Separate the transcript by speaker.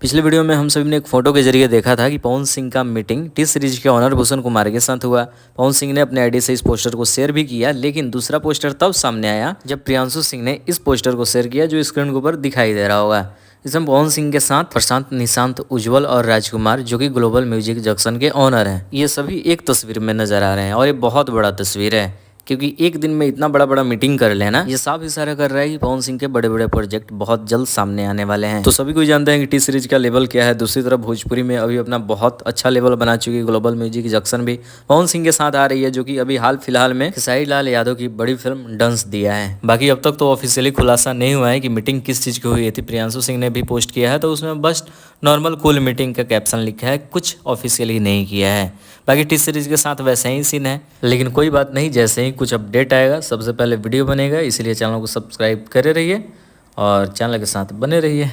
Speaker 1: पिछले वीडियो में हम सभी ने एक फोटो के जरिए देखा था कि पवन सिंह का मीटिंग टी सीरीज के ऑनर भूषण कुमार के साथ हुआ। पवन सिंह ने अपने आईडी से इस पोस्टर को शेयर भी किया, लेकिन दूसरा पोस्टर तब सामने आया जब प्रियांशु सिंह ने इस पोस्टर को शेयर किया जो स्क्रीन के ऊपर दिखाई दे रहा होगा। इसमें पवन सिंह के साथ प्रशांत, निशांत, उज्जवल और राजकुमार जो कि ग्लोबल म्यूजिक जंक्शन के ऑनर हैं, ये सभी एक तस्वीर में नजर आ रहे हैं और ये बहुत बड़ा तस्वीर है क्योंकि एक दिन में इतना बड़ा बड़ा मीटिंग कर लेना ये साफ इशारा कर रहा है कि पवन सिंह के बड़े बड़े प्रोजेक्ट बहुत जल्द सामने आने वाले हैं। तो सभी को जानते हैं कि टी सीरीज का लेवल क्या है। दूसरी तरफ भोजपुरी में अभी अपना बहुत अच्छा लेवल बना चुकी है ग्लोबल म्यूजिक जंक्शन भी पवन सिंह के साथ आ रही है, जो कि अभी हाल फिलहाल में खेसारी लाल यादव की बड़ी फिल्म डंस दिया है। बाकी अब तक तो ऑफिशियली खुलासा नहीं हुआ है कि मीटिंग किस चीज की हुई थी। प्रियांशु सिंह ने भी पोस्ट किया है तो उसमें बस नॉर्मल कूल मीटिंग का कैप्शन लिखा है, कुछ ऑफिशियली नहीं किया है। बाकी टी सीरीज के साथ वैसे ही सीन है, लेकिन कोई बात नहीं, जैसे ही कुछ अपडेट आएगा सबसे पहले वीडियो बनेगा, इसलिए चैनल को सब्सक्राइब करे रहिए और चैनल के साथ बने रहिए।